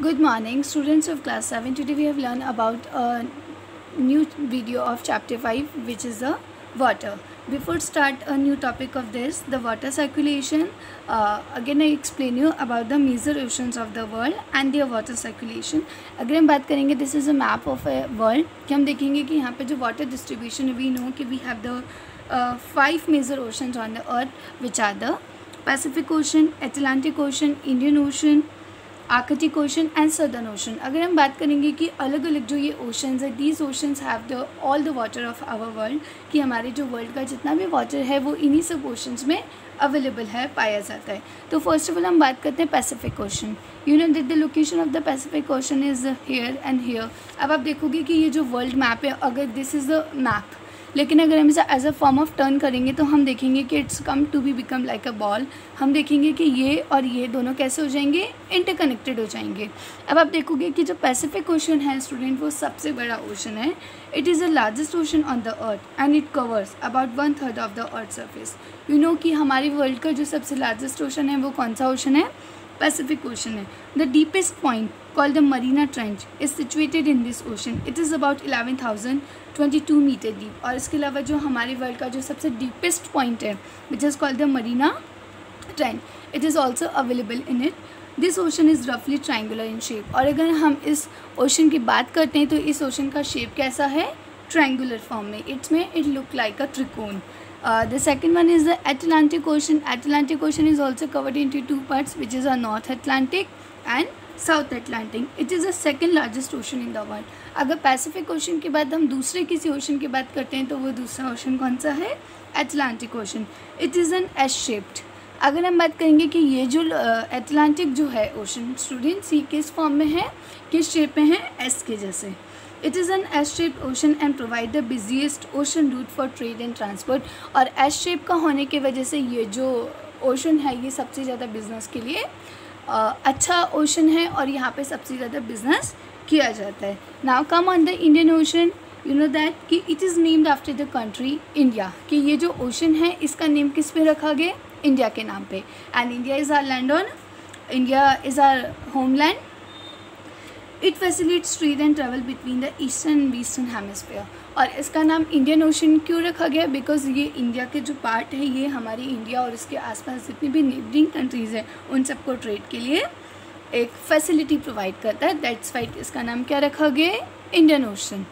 Good morning, students of class 7. Today we have learned about a new video of chapter 5, which is the water. Before start a new topic of this, the water circulation, again I explain you about the major oceans of the world and their water circulation. अगर हम बात करेंगे, this is a map of a world, कि हम देखेंगे कि यहाँ पे जो water distribution, we know कि we have the 5 major oceans on the earth, which are the Pacific Ocean, Atlantic Ocean, Indian Ocean, Arctic ocean and southern ocean. अगर हम बात करेंगे कि अलग अलग जो ये ओशंस है, these oceans have the all the water of our world, कि हमारे जो वर्ल्ड का जितना भी वाटर है वो इन्हीं सब ओशंस में अवेलेबल है, पाया जाता है. तो फर्स्ट ऑफ ऑल हम बात करते हैं Pacific Ocean. You know that the location of the Pacific Ocean is here and here. अब आप देखोगे कि ये जो वर्ल्ड मैप है, अगर दिस इज़ द मैप, लेकिन अगर हम इसे as a form of turn करेंगे तो हम देखेंगे कि it's come to be become like a ball. हम देखेंगे कि ये और ये दोनों कैसे हो जाएंगे, इंटरकनेक्टेड हो जाएंगे. अब आप देखोगे कि जो पैसिफिक ओशन है स्टूडेंट, वो सबसे बड़ा ओशन है. It is the largest ocean on the earth and it covers about 1/3 of the earth surface. You know कि हमारे वर्ल्ड का जो सबसे लार्जेस्ट ओशन है वो कौन सा ओशन है? पैसिफिक ओशन है. The deepest point called the Mariana Trench is situated in this ocean. It is about 11,022 metre deep. और इसके अलावा जो हमारे वर्ल्ड का जो सबसे डीपेस्ट पॉइंट है, which is called the Mariana Trench, it is also available in it. This ocean is roughly triangular in shape. और अगर हम इस ओशन की बात करते हैं तो इस ओशन का शेप कैसा है? ट्रायंगुलर फॉर्म में. इट लुक लाइक अ त्रिकोण. The second one is the Atlantic Ocean. Atlantic Ocean is also covered into two parts, which is a North Atlantic and south Atlantic. It is the second largest ocean in the world. अगर Pacific ocean के बाद हम दूसरे किसी ocean की बात करते हैं तो वो दूसरा ओशन कौन सा है? Atlantic ocean. It is an S shaped. अगर हम बात करेंगे कि ये जो अटलांटिक जो है ओशन स्टूडेंट्स, ये किस फॉर्म में है, किस शेप में है? एस के जैसे. It is an S shaped ocean and provide the busiest ocean route for trade and transport. और एस शेप का होने की वजह से ये जो ओशन है ये सबसे ज़्यादा बिजनेस के लिए अच्छा ओशन है और यहाँ पे सबसे ज़्यादा बिजनेस किया जाता है. Now come on the Indian ocean. You know that कि it is named after the country India, कि ये जो ओशन है इसका नेम किस पे रखा गया? इंडिया के नाम पे. And India is our land on, India is our homeland. It facilitates trade and travel between the eastern and western hemisphere. और इसका नाम इंडियन ओशन क्यों रखा गया? बिकॉज ये इंडिया के जो पार्ट है, ये हमारी इंडिया और इसके आसपास जितनी भी नेबरिंग कंट्रीज़ हैं उन सबको ट्रेड के लिए एक फैसिलिटी प्रोवाइड करता है. दैट्स वाइट इसका नाम क्या रखा गया? Indian Ocean.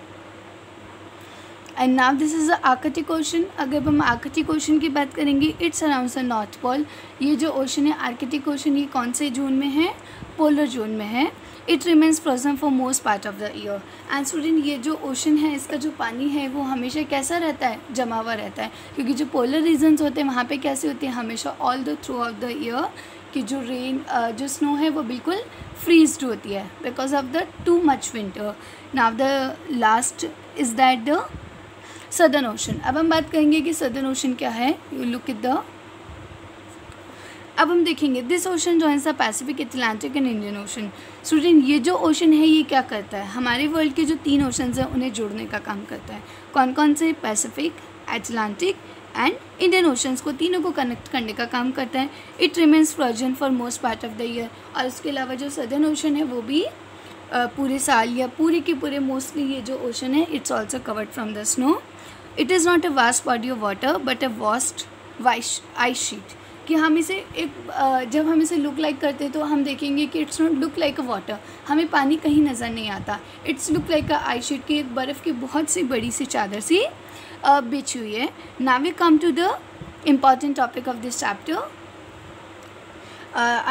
And now this is the Arctic Ocean. अगर हम आर्कटिक ओशन की बात करेंगे, it's around the North Pole. ये जो ओशन है आर्कटिक ओशन, ये कौन से जोन में है? पोलर जोन में है. It remains frozen for most part of the year. And student, ये जो ओशन है इसका जो पानी है वो हमेशा कैसा रहता है? जमा हुआ रहता है. क्योंकि जो पोलर रीजन्स होते हैं वहाँ पे कैसे होते हैं? हमेशा all the through of the year कि जो रेन जो स्नो है वो बिल्कुल फ्रीज्ड होती है because of the too much winter. Now the last is that the southern ocean. अब हम बात करेंगे कि सदर्न ओशन क्या है. यू लुक एट द, अब हम देखेंगे this ocean joins the Pacific, Atlantic and Indian ocean. Student, ये जो ओशन है ये क्या करता है? हमारे वर्ल्ड के जो 3 ओशंस हैं उन्हें जोड़ने का काम करता है. कौन कौन से? Pacific, Atlantic and Indian oceans को, तीनों को कनेक्ट करने का काम करता है. It remains frozen for most part of the year. और उसके अलावा जो सदर्न ओशन है वो भी पूरे साल या पूरे के पूरे मोस्टली ये जो ओशन है it's also covered from the snow. It is not a vast body of water but a vast ice sheet. कि हम इसे जब हम इसे लुक लाइक करते हैं तो हम देखेंगे कि it's not look like a water. हमें पानी कहीं नज़र नहीं आता. It's look like a ice sheet, की एक बर्फ़ की बहुत सी बड़ी सी चादर सी बिछी हुई है. Now we come to the important topic of this chapter.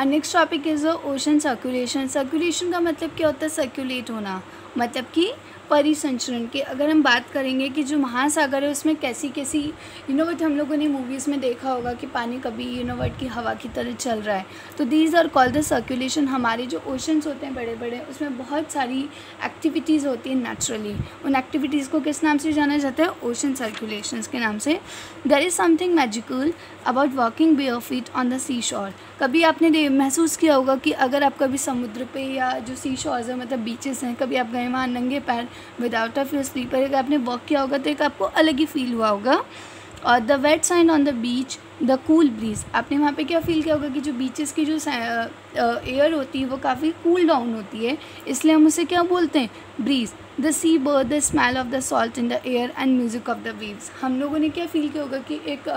Next topic is ocean circulation. Circulation का मतलब क्या होता है? सर्कुलेट होना, मतलब कि परिसंचरण की. अगर हम बात करेंगे कि जो महासागर है उसमें कैसी कैसी वट हम लोगों ने मूवीज़ में देखा होगा कि पानी कभी वट की हवा की तरह चल रहा है. तो these are called the circulation. हमारे जो ओशंस होते हैं बड़े बड़े, उसमें बहुत सारी एक्टिविटीज़ होती हैं नेचुरली. उन एक्टिविटीज़ को किस नाम से जाना जाता है? ओशन सर्कुलेशंस के नाम से. There is something magical about walking bare feet on the sea shore. कभी आपने महसूस किया होगा कि अगर आप कभी समुद्र पे या जो सी शोर्स है मतलब बीचेस हैं, कभी आप गए वहाँ नंगे पैर विदाउट ऑफ योर स्लीपर, अगर आपने वॉक किया होगा तो एक आपको अलग ही फील हुआ होगा. और the wet sand on the beach the cool breeze. आपने वहाँ पे क्या फील किया होगा कि जो बीचेस की जो एयर होती है वो काफ़ी कूल डाउन होती है, इसलिए हम उसे क्या बोलते हैं, breeze. The sea bird, the smell of the salt in the air and music of the waves. हम लोगों ने क्या फील किया होगा कि एक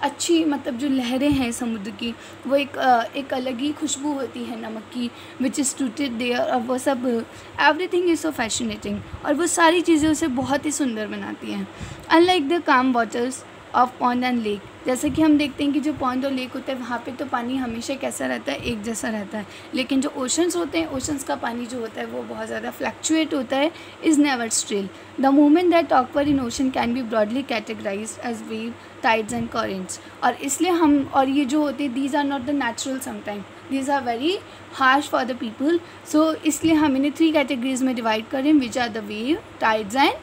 अच्छी मतलब जो लहरें हैं समुद्र की, वो एक अलग ही खुशबू होती है नमक की, विच इज़ टूटेड देयर, और वो सब एवरीथिंग इज़ सो फैसिनेटिंग, और वो सारी चीज़ें उसे बहुत ही सुंदर बनाती हैं। अनलाइक द काम waters of pond and lake, जैसे कि हम देखते हैं कि जो पॉन्ड और लेक होता है वहाँ पे तो पानी हमेशा कैसा रहता है, एक जैसा रहता है, लेकिन जो ओशंस होते हैं, ओशंस का पानी जो होता है वो बहुत ज़्यादा फ्लक्चुएट होता है, is never still. The movement that occur in ocean can be broadly categorised as wave, tides and currents. और इसलिए हम, और ये जो होते हैं, these are not the natural sometime, these are very harsh for the people, so इसलिए हम इन्हें 3 कैटेगरीज में डिवाइड करें, which are the wave, tides and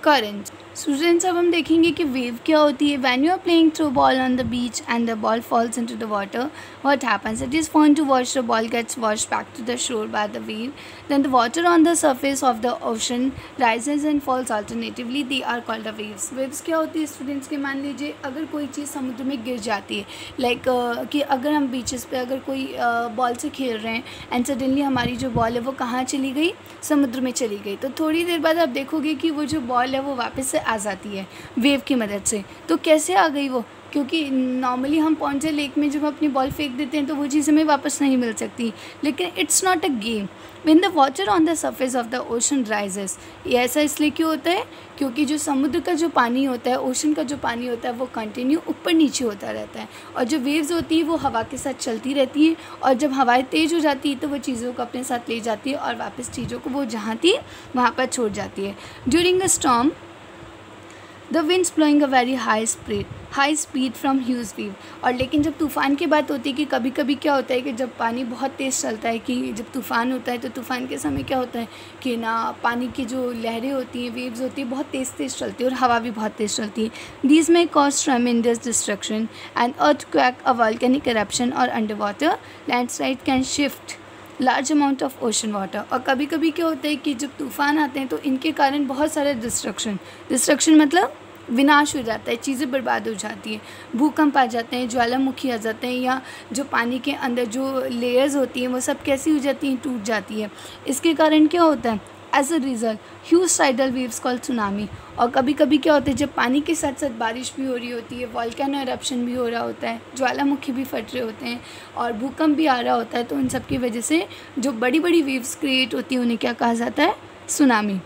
currents। Students अब हम देखेंगे कि वेव क्या होती है। When you are playing throw ball on the beach and the ball falls into the water, what happens, it is fun to watch the ball gets washed back to the shore by the wave, then the water on the surface of the ocean rises and falls alternatively, they are called the waves. Waves क्या होती है students के, मान लीजिए अगर कोई चीज़ समुद्र में गिर जाती है, लाइक कि अगर हम बीचेस पे अगर कोई बॉल से खेल रहे हैं एंड सडनली हमारी जो बॉल है वो कहाँ चली गई, समुद्र में चली गई, तो थोड़ी देर बाद आप देखोगे कि वो जो बॉल है वो वापस से आ जाती है वेव की मदद से। तो कैसे आ गई वो, क्योंकि नॉर्मली हम पॉन्ड से लेक में जब अपनी बॉल फेंक देते हैं तो वो चीज़ हमें वापस नहीं मिल सकती, लेकिन it's not a game. When the water on the surface of the ocean rises, ये ऐसा इसलिए क्यों होता है, क्योंकि जो समुद्र का जो पानी होता है, ओशन का जो पानी होता है, वो कंटिन्यू ऊपर नीचे होता रहता है, और जो वेव्स होती है वो हवा के साथ चलती रहती है, और जब हवाएं तेज़ हो जाती है तो वो चीज़ों को अपने साथ ले जाती है और वापस चीज़ों को वो जहाँ थी वहाँ पर छोड़ जाती है। During a storm the winds blowing a very high speed from huge wave. और लेकिन जब तूफ़ान की बात होती है कि कभी कभी क्या होता है कि जब पानी बहुत तेज़ चलता है, कि जब तूफ़ान होता है तो तूफ़ान के समय क्या होता है कि ना पानी की जो लहरें होती हैं, वेव्स होती है, बहुत तेज़ चलती है और हवा भी बहुत तेज़ चलती है। These may cause tremendous destruction and earthquake, a volcanic eruption और under water landslide can shift large amount of ocean water. और कभी कभी क्या होता है कि जब तूफ़ान आते हैं तो इनके कारण बहुत सारे डिस्ट्रक्शन मतलब विनाश हो जाता है, चीज़ें बर्बाद हो जाती हैं, भूकंप आ जाते हैं, ज्वालामुखी आ जाते हैं, या जो पानी के अंदर जो लेयर्स होती हैं वो सब कैसी हो जाती हैं, टूट जाती है। इसके कारण क्या होता है, as a result huge tidal waves called tsunami. और कभी कभी क्या होता है, जब पानी के साथ साथ बारिश भी हो रही होती है, वॉल्केनो इरप्शन भी हो रहा होता है, ज्वालामुखी भी फट रहे होते हैं और भूकंप भी आ रहा होता है, तो इन सब की वजह से जो बड़ी बड़ी वेव्स क्रिएट होती हैं उन्हें क्या कहा जाता है, tsunami.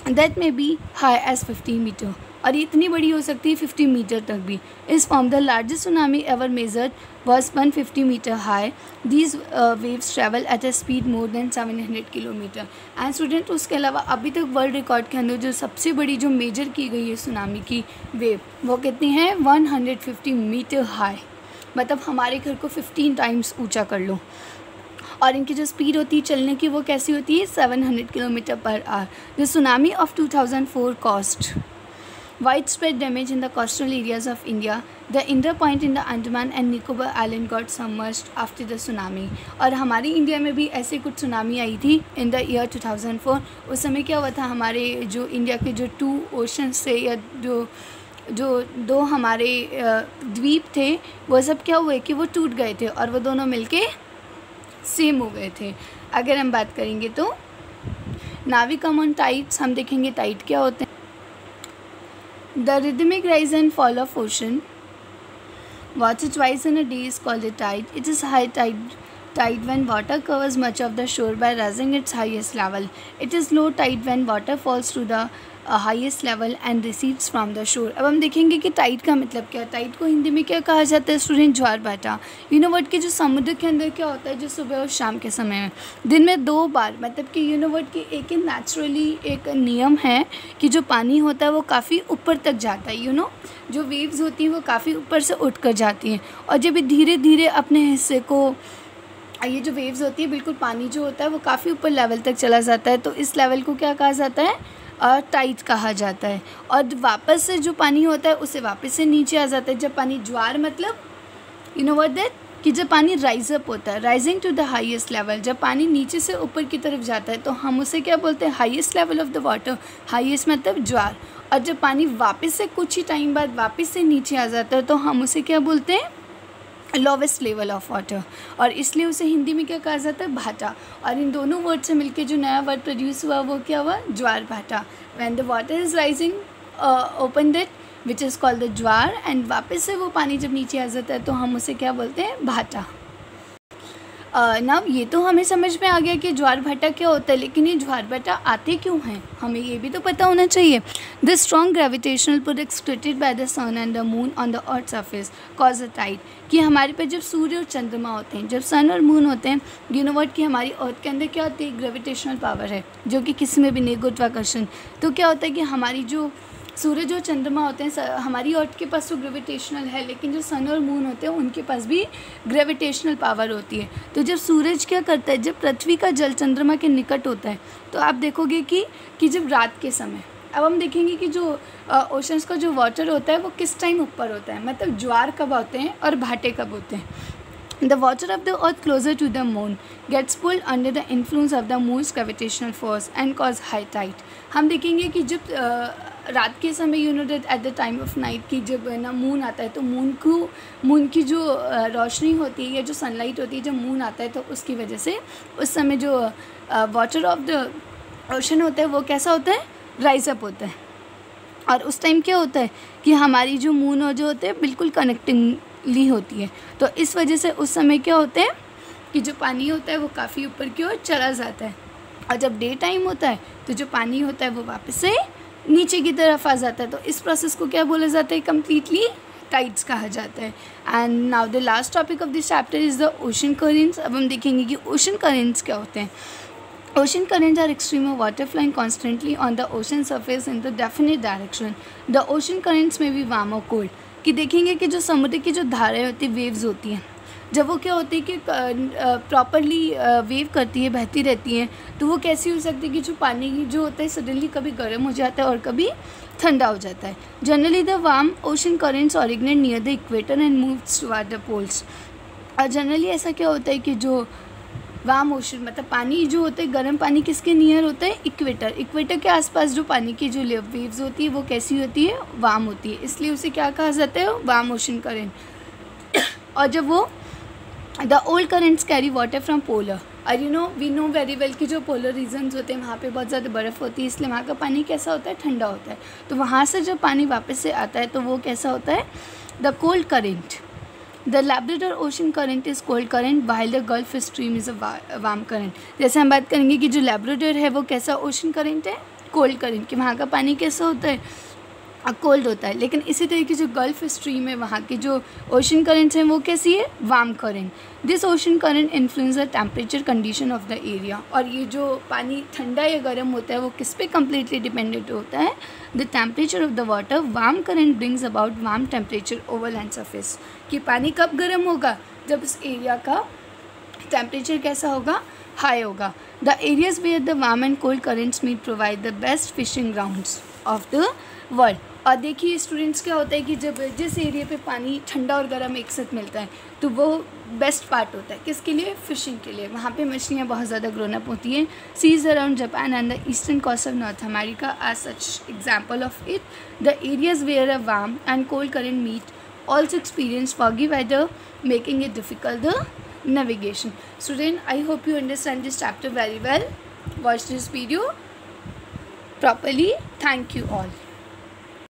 That may be high as 50 metre, और ये इतनी बड़ी हो सकती है 50 मीटर तक भी। इस form the largest tsunami ever measured was 150 metre high. These waves travel at a speed more than 700 kilometre. And student उसके अलावा अभी तक वर्ल्ड रिकॉर्ड के अंदर जो सबसे बड़ी जो मेजर की गई है सुनामी की वेव, वो कितनी है, 150 मीटर हाई, मतलब हमारे घर को 15 टाइम्स ऊँचा कर लो। और इनकी जो स्पीड होती है चलने की वो कैसी होती है, 700 kilometre per hour. The tsunami of 2004 cost widespread damage in the coastal areas of India. The Indra Point in the Andaman and Nicobar Island got submerged after the tsunami. और हमारी इंडिया में भी ऐसे कुछ सुनामी आई थी in the year 2004। उस समय क्या हुआ था, हमारे जो इंडिया के जो 2 ओशंस थे, या जो 2 हमारे द्वीप थे, वो सब क्या हुए कि वो टूट गए थे और वो दोनों मिलके सेम हो गए थे। अगर हम बात करेंगे तो नाविकम ऑन टाइड्स, हम देखेंगे टाइड क्या होते हैं। The rhythmic rise and fall of ocean, water twice in a day, is called a tide. It is high tide when water covers much of the shore by rising its highest level. It is low tide when water falls to the highest level and recedes from the shore. अब हम देखेंगे कि Tide का मतलब क्या है। Tide को हिंदी में क्या कहा जाता है स्टूडेंट, ज्वार भाटा। यू नो व्हाट के जो समुद्र के अंदर क्या होता है, जो सुबह और शाम के समय में दिन में 2 बार, मतलब कि यू नो व्हाट की एक नेचुरली एक नियम है कि जो पानी होता है वो काफ़ी ऊपर तक जाता है। यू नो जो वेव्स होती हैं वो काफ़ी ऊपर से उठ कर जाती हैं, और जब ये धीरे धीरे अपने हिस्से को, ये जो वेव्स होती है, बिल्कुल पानी जो होता है वो काफ़ी ऊपर लेवल तक चला जाता है, तो इस लेवल को क्या कहा जाता है, टाइड कहा जाता है। और वापस से जो पानी होता है उसे वापस से नीचे आ जाता है। जब पानी ज्वार, मतलब यू नो व्हाट दैट, कि जब पानी राइज अप होता है, rising to the highest level, जब पानी नीचे से ऊपर की तरफ जाता है तो हम उसे क्या बोलते हैं, highest level of the water, highest मतलब ज्वार। और जब पानी वापस से कुछ ही टाइम बाद वापस से नीचे आ जाता है तो हम उसे क्या बोलते हैं, लोवेस्ट लेवल ऑफ वाटर, और इसलिए उसे हिंदी में क्या कहा जाता है, भाटा। और इन दोनों वर्ड से मिलके जो नया वर्ड प्रोड्यूस हुआ वो क्या हुआ, ज्वार भाटा। When the water is rising open that which is called the jowar, and वापस से वो पानी जब नीचे आ जाता है तो हम उसे क्या बोलते हैं, भाटा। नाउ ये तो हमें समझ में आ गया कि ज्वार भाटा क्या होता है, लेकिन ये ज्वार भाटा आते क्यों हैं, हमें ये भी तो पता होना चाहिए। The strong gravitational pull exerted by the sun and the moon on the earth surface cause a tide, कि हमारे पे जब सूर्य और चंद्रमा होते हैं, जब सन और मून होते हैं, यू नो व्हाट, कि हमारी अर्थ के अंदर क्या होती है, ग्रेविटेशनल पावर है, जो कि किसी में भी नहीं, गुरुत्वाकर्षण। तो क्या होता है कि हमारी जो सूरज और चंद्रमा होते हैं, हमारी अर्थ के पास तो ग्रेविटेशनल है, लेकिन जो सन और मून होते हैं उनके पास भी ग्रेविटेशनल पावर होती है। तो जब सूरज क्या करता है, जब पृथ्वी का जल चंद्रमा के निकट होता है तो आप देखोगे कि जब रात के समय, अब हम देखेंगे कि जो ओशंस का जो वाटर होता है वो किस टाइम ऊपर होता है, मतलब ज्वार कब होते हैं और भाटे कब होते हैं। The water of the earth closer to the moon gets pulled under the influence of the moon's gravitational force and cause high tide। हम देखेंगे कि जब रात के समय, you know that at the time of night, की जब ना मून आता है तो मून की जो रोशनी होती है या जो सनलाइट होती है, जब मून आता है तो उसकी वजह से उस समय जो वाटर ऑफ द ओशन होता है वो कैसा होता है, राइज अप होता है। और उस टाइम क्या होता है कि हमारी जो मून और जो होते हैं बिल्कुल कनेक्टिंगली होती है, तो इस वजह से उस समय क्या होता है कि जो पानी होता है वो काफ़ी ऊपर की ओर चला जाता है। और जब डे टाइम होता है तो जो पानी होता है वो वापस से नीचे की तरफ आ जाता है। तो इस प्रोसेस को क्या बोला जाता है, कम्प्लीटली टाइड्स कहा जाता है। And now the last topic of this chapter is the ocean currents. अब हम देखेंगे कि ओशन करेंट्स क्या होते हैं। Ocean currents are extreme of water flowing constantly on the ocean surface in the definite direction. The ocean currents may be warm or cold। कि देखेंगे कि जो समुद्र की जो धाराएं होती है, वेव्स होती हैं, जब वो क्या होती है कि प्रॉपरली वेव करती है, बहती रहती हैं, तो वो कैसी हो सकती है कि जो पानी जो होता है सडनली कभी गर्म हो जाता है और कभी ठंडा हो जाता है। Generally the warm ocean currents originate near the equator and moves toward the poles. और जनरली ऐसा क्या होता है कि जो वार्म ओशन मतलब पानी जो होता है, गर्म पानी किसके नियर होता है, इक्वेटर। इक्वेटर के आसपास जो पानी की जो वेव्स होती है वो कैसी होती है, वार्म होती है, इसलिए उसे क्या कहा जाता है, वार्म ओशन करेंट। और जब वो the old currents carry water from polar, और you know we know very well कि जो पोलर रीजन्स होते हैं वहाँ पे बहुत ज़्यादा बर्फ़ होती है, इसलिए वहाँ का पानी कैसा होता है, ठंडा होता है। तो वहाँ से जब पानी वापस से आता है तो वो कैसा होता है, the cold current. The Labrador Ocean current is cold current while the Gulf Stream is a warm current। जैसे हम बात करेंगे कि जो लैब्राडोर है वो कैसा ओशन करंट है, कोल्ड करंट, कि वहाँ का पानी कैसा होता है, कोल्ड होता है। लेकिन इसी तरह की जो गल्फ स्ट्रीम है वहाँ की जो ओशन करंट्स हैं वो कैसी है, warm current. This ocean current influence the temperature condition of the area. और ये जो पानी ठंडा या गर्म होता है वो किस पे कम्प्लीटली डिपेंडेंट होता है, the temperature of the water. Warm current brings about warm temperature over land surface. कि पानी कब गर्म होगा, जब इस एरिया का टेम्परेचर कैसा होगा, हाई होगा। The areas where the warm and cold currents meet provide the best fishing grounds of the world. और देखिए स्टूडेंट्स, क्या होता है कि जब जिस एरिया पे पानी ठंडा और गर्म एक साथ मिलता है तो वो बेस्ट पार्ट होता है किसके लिए, फिशिंग के लिए। वहाँ पे मछलियाँ बहुत ज़्यादा ग्रोन अप होती हैं। Seas around Japan and the eastern coast of North America are such example of it. The areas where a warm and cold current meet also experience foggy weather, making it difficult the navigation. Student, I hope you understand this chapter very well. Watch this video properly. Thank you all.